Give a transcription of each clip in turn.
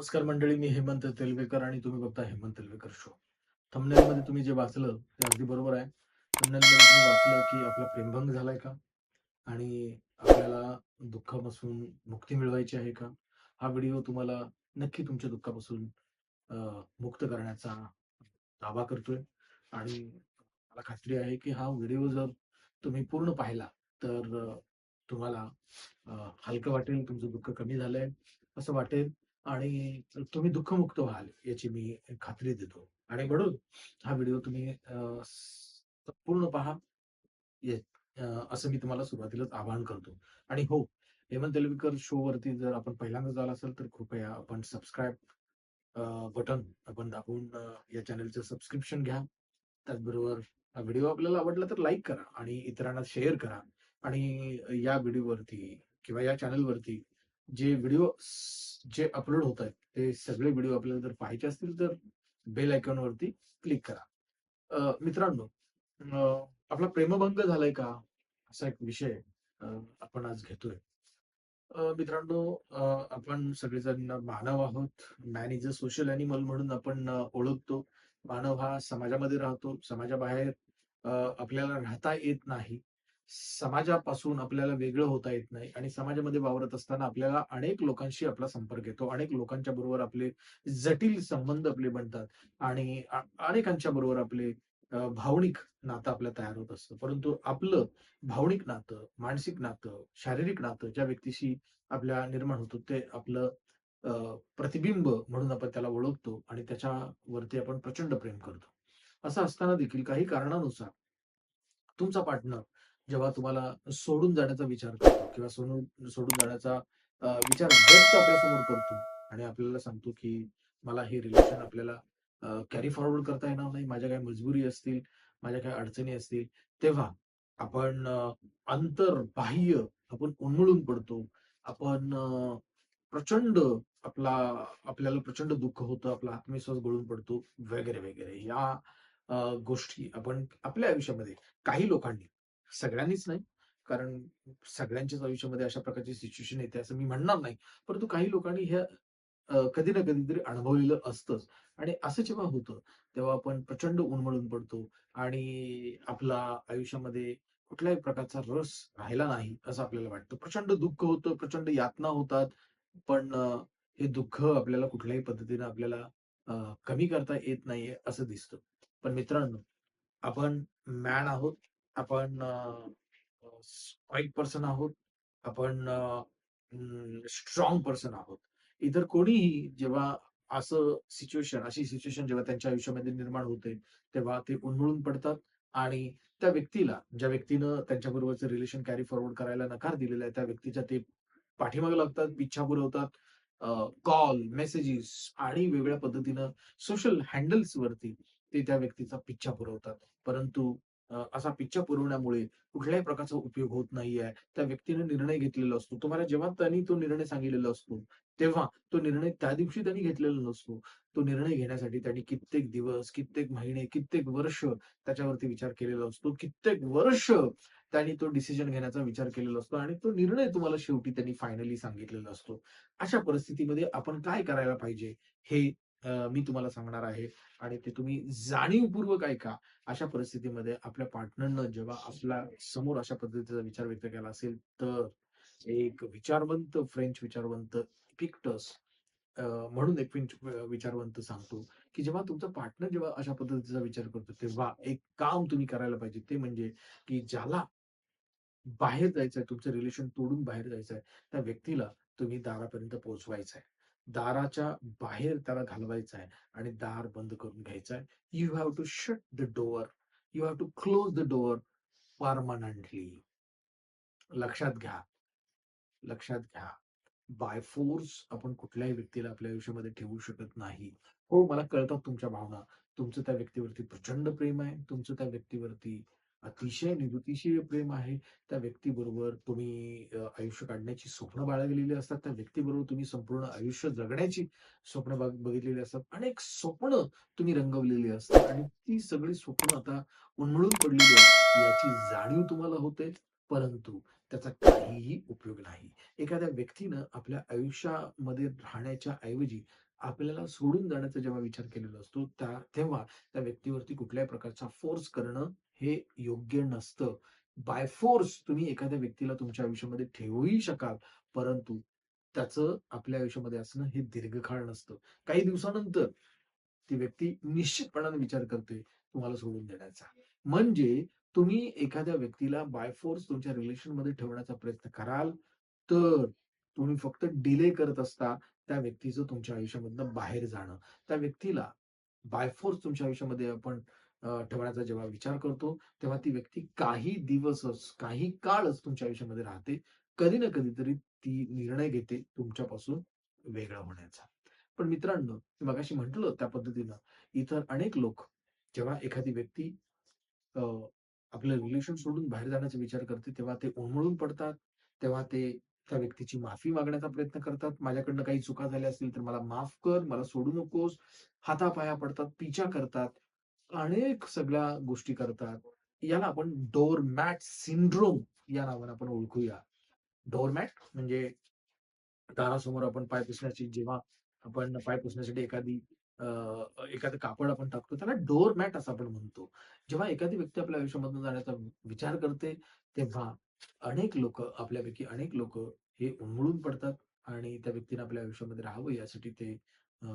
नमस्कार मंडळी, मी हेमंत तेलवेकर आणि तुम्ही बघता हेमंत तेलवेकर शो. थंबनेलमध्ये तुम्ही जे वाचलं ते अगदी बरोबर आहे. थंबनेलमध्ये तुम्ही वाचलं की आपला प्रेमभंग झालाय का? आणि आपल्याला दुःखापासून मुक्ती मिळवायची आहे का? हा व्हिडिओ तुम्हाला नक्की तुमच्या दुःखापासून अ, मुक्त करण्याचा दावा करतोय आणि मला खात्री आहे की हा व्हिडिओ जर तुम्ही पूर्ण पाहिला तर तुम्हाला हलकं वाटेल, तुमचं दुःख कमी झालंय असं वाटेल आणि तुम्ही दुःखमुक्त व्हाल याची मी खात्री देतो. आणि म्हणून हा व्हिडिओ तुम्ही संपूर्ण पहा. ये असं मी तुम्हाला सुरुवातीलाच आवाहन करतो. आणि हो, हेमंत तेलविकर शो वरती जर आपण पहिल्यांदाच आला असाल तर कृपया आपण सबस्क्राईब बटन आपण दाबून या चॅनलचं सबस्क्रिप्शन घ्या. त्याचबरोबर हा व्हिडिओ आपल्याला आवडला तर लाईक करा आणि इतरांना शेअर करा. आणि या व्हिडिओवरती किंवा या चॅनलवरती जे व्हिडिओ जे अपलोड होत आहेत, ते सगळे व्हिडिओ आपल्याला जर पाहायचे असतील तर बेल आयकॉनवरती क्लिक करा. मित्रांनो, आपला प्रेमभंग झालाय का? असा एक विषय अ, आपण आज घेतोय. मित्रांनो, आपण सगळेजण मानव आहोत. Man is a social animal म्हणून आपण ओळखतो. मानव हा समाजामध्ये राहतो. समाजाबाहेर आपल्याला राहता येत नाही. समाजापासून आपल्याला वेगळं होता येत नाही आणि समाजामध्ये वावरत असताना आपल्याला अनेक लोकांशी आपला संपर्क येतो. अनेक लोकांच्या बरोबर आपले जटिल संबंध आपले बनतात आणि अनेकांच्या बरोबर आपले भावनिक नातं आपलं तयार होत असतं. परंतु आपलं भावनिक नातं, मानसिक नातं, शारीरिक नातं ज्या व्यक्तीशी आपल्या निर्माण होतो ते आपलं अ, प्रतिबिंब म्हणून आपण त्याला ओळखतो आणि त्याच्यावरती आपण प्रचंड प्रेम करतो. असं असताना देखील काही कारणानुसार तुमचा पार्टनर जेव्हा तुम्हाला सोडून जाण्याचा विचार करतो किंवा सोडून जाण्याचा विचार व्यक्त आपल्यासमोर करतो आणि आपल्याला सांगतो, की मला हे रिलेशन आपल्याला कॅरी फॉरवर्ड करता येणार नाही. माझ्या काही मजबुरी असतील, माझ्या काही अडचणी असतील, तेव्हा आपण अंतर्बाह्य आपण उन्मळून पडतो. आपण प्रचंड आपला आपल्याला प्रचंड दुःख होतं, आपला आत्मविश्वास गळून पडतो, वगैरे, वगैरे. या गोष्टी आपण आपल्या आयुष्यामध्ये काही लोकांनी, सगळ्यांनीच नाही, कारण सगळ्यांच्याच आयुष्यामध्ये अशा प्रकारची सिच्युएशन येते असं मी म्हणणार नाही. परंतु काही लोकांनी हे कधी ना कधीतरी अनुभवलेलं असतंच. आणि असं जेव्हा होतं, तेव्हा आपण प्रचंड उन्मळून पडतो आणि आपला आयुष्यामध्ये कुठल्याही प्रकारचा रस राहिला नाही, असं आपल्याला वाटतं. प्रचंड दुःख होतं, प्रचंड यातना होतात. पण हे दुःख आपल्याला कुठल्याही पद्धतीने आपल्याला कमी करता येत नाहीये, असं दिसतं. पण मित्रांनो, आपण मॅन आहोत. आपण स्ट्राँग पर्सन आहोत. आपण पर्सन आहोत. इतर कोणीही जेव्हा अशी सिच्युएशन जेव्हा त्यांच्या आयुष्यामध्ये निर्माण होते, तेव्हा ते उन्मळून पडतात आणि त्या व्यक्तीला, ज्या व्यक्तीनं त्यांच्याबरोबरचं रिलेशन कॅरी फॉरवर्ड करायला नकार दिलेला आहे, त्या व्यक्तीच्या ते पाठीमागे लागतात, पिच्छा पुरवतात. कॉल, मेसेजेस आणि वेगळ्या पद्धतीनं सोशल हँडल्सवरती ते त्या व्यक्तीचा पिच्छा पुरवतात. परंतु असा पिच्छा पुरवण्यामुळे कुठल्याही प्रकारचा उपयोग होत नाहीये. त्या व्यक्तीने निर्णय घेतलेला असतो. तुम्हाला जेव्हा त्यांनी तो निर्णय सांगितलेला असतो, तेव्हा तो निर्णय त्या दिवशी त्यांनी घेतलेला नसतो. तो निर्णय घेण्यासाठी त्यांनी कित्येक दिवस, कित्येक महिने, कित्येक वर्ष त्याच्यावरती विचार केलेला असतो. कित्येक वर्ष त्यांनी तो डिसिजन घेण्याचा विचार केलेला असतो आणि तो निर्णय तुम्हाला शेवटी त्यांनी फायनली सांगितलेला असतो. अशा परिस्थितीमध्ये आपण काय करायला पाहिजे हे मी तुम्हाला सांगणार आहे आणि ते तुम्ही जाणीवपूर्वक ऐका. अशा परिस्थितीमध्ये आपल्या पार्टनरनं जेव्हा आपल्या समोर अशा पद्धतीचा विचार व्यक्त केला असेल, तर एक विचारवंत, फ्रेंच विचारवंत इपिक्टस म्हणून एक फ्रेंच विचारवंत सांगतो, की जेव्हा तुमचा पार्टनर जेव्हा अशा पद्धतीचा विचार करतो, तेव्हा एक काम तुम्ही करायला पाहिजे. ते म्हणजे, की ज्याला बाहेर जायचंय, तुमचं रिलेशन तोडून बाहेर जायचंय, त्या व्यक्तीला तुम्ही दारापर्यंत पोहोचवायचंय. दाराच्या बाहेर त्याला घालवायचं आहे आणि दार बंद करून घ्यायचं आहे. You have to shut the door. You have to close the door permanently. लक्षात घ्या, लक्षात घ्या. बाय फोर्स आपण कुठल्याही व्यक्तीला आपल्या आयुष्यामध्ये ठेवू शकत नाही. हो, मला कळतात तुमच्या भावना. तुमचं त्या व्यक्तीवरती प्रचंड प्रेम आहे. तुमचं त्या व्यक्तीवरती अतिशय निरतिशय प्रेम आहे. त्या व्यक्तीबरोबर तुम्ही आयुष्य काढण्याची स्वप्न बाळगलेली असतात. त्या व्यक्तीबरोबर तुम्ही संपूर्ण आयुष्य जगण्याची स्वप्न बघितलेली असतात. अनेक स्वप्न तुम्ही रंगवलेली असतात आणि ती सगळी स्वप्न आता उन्मळून पडलेली आहेत. याची जाणीव तुम्हाला होते, परंतु त्याचा काहीही उपयोग नाही. एखाद्या व्यक्तीनं आपल्या आयुष्यामध्ये राहण्याच्या ऐवजी आपल्याला सोडून जाण्याचा जेव्हा विचार केलेला असतो, तेव्हा त्या व्यक्तीवरती कुठल्याही प्रकारचा फोर्स करणं हे योग्य नसतं. बाय फोर्स तुम्ही एखाद्या व्यक्तीला तुमच्या आयुष्यामध्ये ठेवूही शकाल, परंतु त्याचं आपल्या आयुष्यामध्ये असणं हे दीर्घकाळ नसतं. काही दिवसानंतर ती व्यक्ती निश्चितपणाने विचार करते तुम्हाला सोडून देण्याचा. म्हणजे तुम्ही एखाद्या व्यक्तीला बाय फोर्स तुमच्या रिलेशनमध्ये ठेवण्याचा प्रयत्न कराल, तर तुम्ही फक्त डिले करत असता त्या व्यक्तीचं तुमच्या आयुष्यामधनं बाहेर जाणं. त्या व्यक्तीला बाय फोर्स तुमच्या आयुष्यामध्ये आपण ठेवण्याचा जेव्हा विचार करतो, तेव्हा ती व्यक्ती काही दिवसच, काही काळच तुमच्या आयुष्यामध्ये राहते. कधी ना कधीतरी ती निर्णय घेते तुमच्यापासून वेगळं होण्याचा. पण मित्रांनो, मी मगाशी म्हटलं त्या पद्धतीनं, इतर अनेक लोक जेव्हा एखादी व्यक्ती अ, आपलं रिलेशन सोडून बाहेर जाण्याचा विचार करते, तेव्हा ते उन्मळून पडतात. तेव्हा ते त्या व्यक्तीची माफी मागण्याचा प्रयत्न करतात. माझ्याकडनं काही चुका झाल्या असतील तर मला माफ कर, मला सोडू नकोस. हातापाया पडतात, पिछा करतात. अनेक सगळ्या गोष्टी करतात. याला आपण डोअर मॅट सिंड्रोम या नावाने आपण ओळखूया. डोअर म्हणजे दारासमोर आपण पाय पुसण्याची जेव्हा आपण पाय पुसण्यासाठी अ, एखादं कापड आपण टाकतो, त्याला डोअर मॅट असं आपण म्हणतो. जेव्हा एखादी व्यक्ती आपल्या आयुष्यामधून जाण्याचा विचार करते, तेव्हा आपल्यापैकी अनेक लोकं हे उन्मळून पडतात आणि त्या व्यक्तीने आपल्या आयुष्यामध्ये राहावं यासाठी ते अ,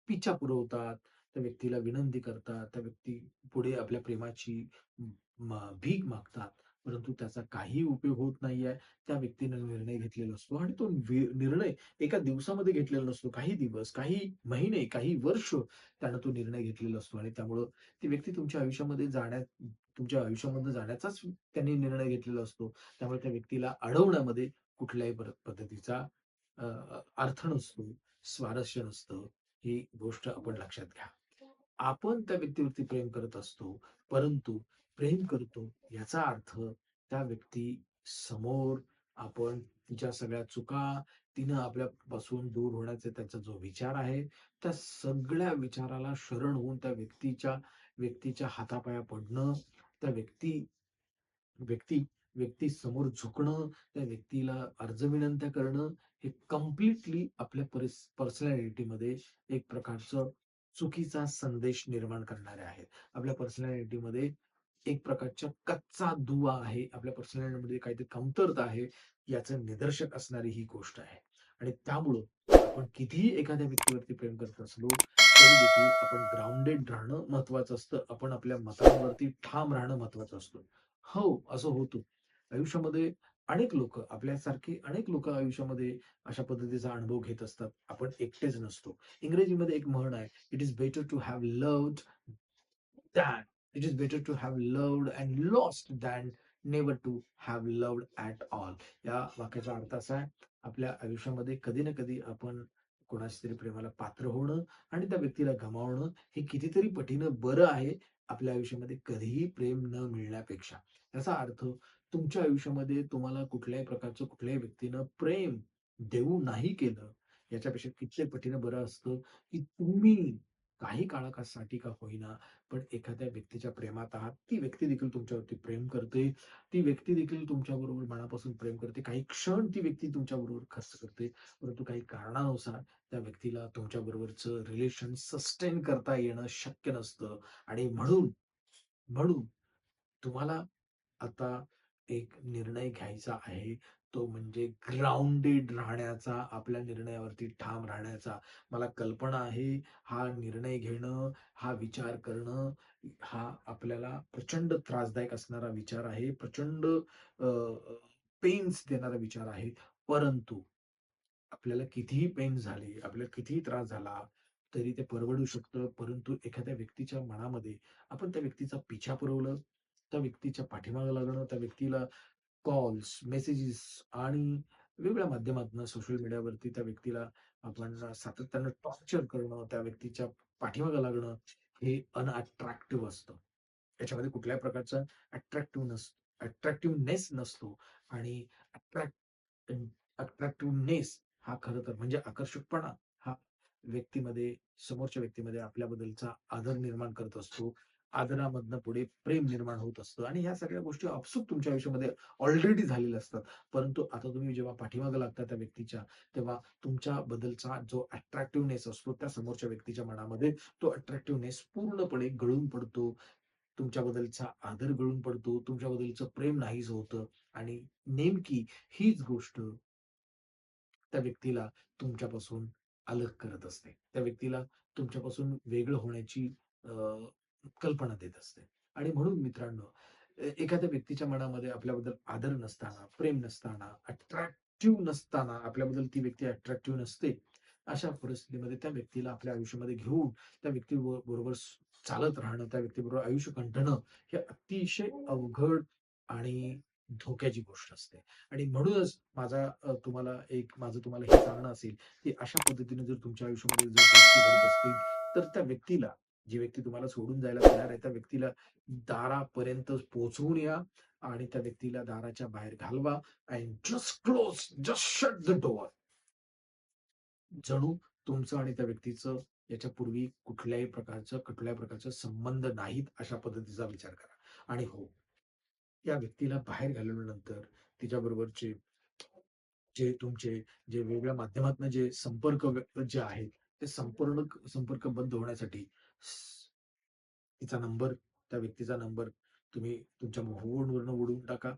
पिच्छा पुरवतात, त्या व्यक्तीला विनंती करतात, त्या व्यक्ती पुढे आपल्या प्रेमाची भीक मागतात. परंतु त्याचा काही उपयोग होत नाहीये. त्या व्यक्तीने निर्णय घेतलेला असतो आणि तो निर्णय एका दिवसामध्ये घेतलेला नसतो. काही दिवस, काही महिने, काही वर्ष त्यानं तो निर्णय घेतलेला असतो आणि त्यामुळं ती व्यक्ती तुमच्या आयुष्यामधनं जाण्याचाच त्यांनी निर्णय घेतलेला असतो. त्यामुळे त्या व्यक्तीला अडवण्यामध्ये कुठल्याही पद्धतीचा अ, अर्थ नसतो, स्वारस्य नसतं. ही गोष्ट आपण लक्षात घ्या. आपण त्या व्यक्तीवरती प्रेम करत असतो, परंतु प्रेम करतो याचा अर्थ त्या व्यक्ती समोर आपण तिच्या सगळ्या चुका, तिनं आपल्यापासून दूर होण्याचा त्याचा जो विचार आहे, त्या सगळ्या विचाराला शरण होऊन त्या व्यक्तीच्या हातापाया पडणं, त्या व्यक्ती व्यक्ती समोर झुकणं, त्या व्यक्तीला अर्ज-विनंत्या करणं, हे कंप्लीटली आपल्या पर्सनॅलिटीमध्ये एक प्रकारचं चुकीचा संदेश निर्माण करणारे आहेत. आपल्या पर्सनॅलिटीमध्ये एक प्रकारच्या कच्चा दुवा आहे. आपल्या पर्सनॅलिटीमध्ये काहीतरी कमतरता आहे, याचं निदर्शक असणारी ही गोष्ट आहे. आणि त्यामुळं आपण कितीही एखाद्या व्यक्तीवरती प्रेम करत असलो, तरी देखील आपण ग्राउंडेड राहणं महत्त्वाचं असतं. आपण आपल्या मतांवरती ठाम राहणं महत्त्वाचं असतं. हो, असं होतं. आयुष्यामध्ये आपल्यासारखे अनेक लोकं आयुष्यामध्ये अशा पद्धतीचा अनुभव घेत असतात. आपण एकटेच नसतो. इंग्रजीमध्ये एक म्हण आहे, "it is better to have loved than it is better to have loved and lost than never to have loved at all." या वाक्याचा अर्थ असा आहे, आपल्या आयुष्यामध्ये कधी ना कधी आपण कोणाच्या तरी प्रेमाला पात्र होणं आणि त्या व्यक्तीला गमावणं हे कितीतरी पटीनं बरं आहे, आपल्या आयुष्यामध्ये कधीही प्रेम न मिळण्यापेक्षा. याचा अर्थ तुमच्या आयुष्यामध्ये तुम्हाला कुठल्याही प्रकारचं कुठल्याही व्यक्तीनं प्रेम देऊ नाही केलं, याच्यापेक्षा कित्येक पटीनं बरं असतं, की तुम्ही काही काळासाठी का होईना, पण एखाद्या व्यक्तीच्या प्रेमात आहात. ती व्यक्ती देखील तुमच्यावरती प्रेम करते. ती व्यक्ती देखील तुमच्याबरोबर मनापासून प्रेम करते. काही क्षण ती व्यक्ती तुमच्याबरोबर खर्च करते. परंतु काही कारणानुसार त्या व्यक्तीला तुमच्याबरोबरचं रिलेशन सस्टेन करता येणं शक्य नसतं आणि म्हणून म्हणून तुम्हाला आता एक निर्णय घ्यायचा आहे. तो म्हणजे ग्राउंडेड राहण्याचा, आपल्या निर्णयावरती ठाम राहण्याचा. मला कल्पना आहे, हा निर्णय घेणं, हा विचार करणं, हा आपल्याला प्रचंड त्रासदायक असणारा विचार आहे. प्रचंड पेन्स देणारा विचार आहे. परंतु आपल्याला कितीही पेन झाले, आपल्याला कितीही त्रास झाला, तरी ते परवडू शकतं. परंतु एखाद्या व्यक्तीच्या मनामध्ये आपण त्या व्यक्तीचा पिछा पुरवलं, त्या व्यक्तीच्या पाठीमागे लागणं, त्या व्यक्तीला कॉल्स, मेसेजेस आणि वेगवेगळ्या माध्यमातून सोशल मीडियावरती त्या व्यक्तीला आपण सातत्यानं टॉर्चर करणं, त्या व्यक्तीच्या पाठीमागे लागणं, हे अनअट्रॅक्टिव्ह असतं. त्याच्यामध्ये कुठल्याही प्रकारचा अट्रॅक्टिव्हनेस नसतो आणि अट्रॅक्टिव्हनेस हा खरं तर म्हणजे आकर्षकपणा हा समोरच्या व्यक्तीमध्ये आपल्याबद्दलचा आदर निर्माण करत असतो. आदरामधनं पुढे प्रेम निर्माण होत असतं आणि ह्या सगळ्या गोष्टी आपसूक तुमच्या आयुष्यामध्ये ऑलरेडी झालेल्या असतात. परंतु आता तुम्ही जेव्हा पाठीमागे लागता त्या व्यक्तीच्या, तेव्हा तुमच्याबद्दलचा जो अट्रॅक्टिव्हनेस असतो त्या समोरच्या व्यक्तीच्या मनामध्ये, तो अट्रॅक्टिव्हनेस पूर्णपणे गळून पडतो. तुमच्याबद्दलचा आदर गळून पडतो, तुमच्याबद्दलचं प्रेम नाहीसं होतं आणि नेमकी हीच गोष्ट त्या व्यक्तीला तुमच्यापासून अलग करत असते. त्या व्यक्तीला तुमच्यापासून वेगळं होण्याची अ, कल्पना देत असते. आणि म्हणून मित्रांनो, एखाद्या व्यक्तीच्या मनामध्ये आपल्याबद्दल आदर नसताना, प्रेम नसताना, अट्रॅक्टिव्ह नसताना, आपल्याबद्दल ती व्यक्ती अट्रॅक्टिव्ह नसते. अशा परिस्थितीमध्ये त्या व्यक्तीला आपल्या आयुष्यामध्ये घेऊन त्या बरोबर चालत राहणं, त्या व्यक्तीबरोबर आयुष्य कंठणं, हे अतिशय अवघड आणि धोक्याची गोष्ट असते. आणि म्हणूनच माझं तुम्हाला हे सांगणं असेल, की अशा पद्धतीने जर तुमच्या आयुष्यामध्ये जर गोष्टी घडत असतील, तर त्या व्यक्तीला, जी व्यक्ती तुम्हाला सोडून जायला तयार आहे, त्या व्यक्तीला दारापर्यंत पोहोचवून या आणि त्या व्यक्तीला दाराच्या बाहेर घालवा and just close, just shut the door. जणू तुमचं आणि त्या व्यक्तीचं याच्यापूर्वी कुठल्याही प्रकारचा संबंध नाहीत, अशा पद्धतीचा विचार करा. आणि हो, या व्यक्तीला बाहेर घालवल्यानंतर तिच्याबरोबरचे जे तुमचे जे वेगळ्या माध्यमातून जे जे आहेत, ते संपर्क बंद होण्यासाठी तिचा नंबर, त्या व्यक्तीचा नंबर तुम्ही तुमच्या फोनवरनं उडवून टाका.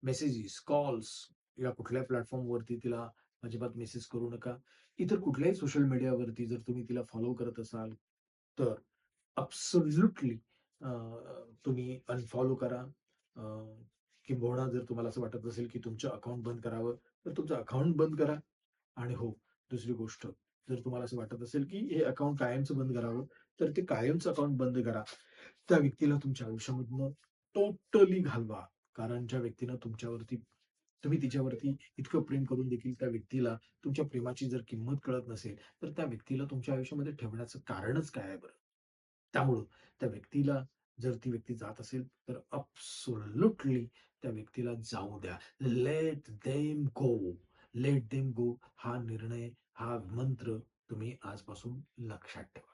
मेसेजेस, कॉल्स या कुठल्याही प्लॅटफॉर्मवरती तिला अजिबात मेसेज करू नका. इतर कुठल्याही सोशल मीडियावरती जर तुम्ही तिला फॉलो करत असाल, तर ॲब्सोल्युटली तुम्ही अनफॉलो करा. अ, किंबहुना जर तुम्हाला असं वाटत असेल, की तुमचं अकाउंट बंद करावं, तर तुमचं अकाउंट बंद करा. आणि हो, दुसरी गोष्ट, जर तुम्हाला असं वाटत असेल, की हे अकाउंट कायमचं बंद करावं, तर ते कायमचं अकाउंट बंद करा. त्या व्यक्तीला तुमच्या आयुष्यामधनं टोटली घालवा. कारण ज्या व्यक्तीनं तुम्ही तिच्यावरती इतकं प्रेम करून देखील त्या व्यक्तीला तुमच्या प्रेमाची जर किंमत कळत नसेल, तर त्या व्यक्तीला तुमच्या आयुष्यामध्ये ठेवण्याचं कारणच काय आहे बरं? त्यामुळं त्या व्यक्तीला, जर ती व्यक्ती जात असेल, तर ॲब्सोल्युटली त्या व्यक्तीला जाऊ द्या. Let them go. Let them go हा निर्णय, हा मंत्र तुम्ही आजपासून लक्षात ठेवा.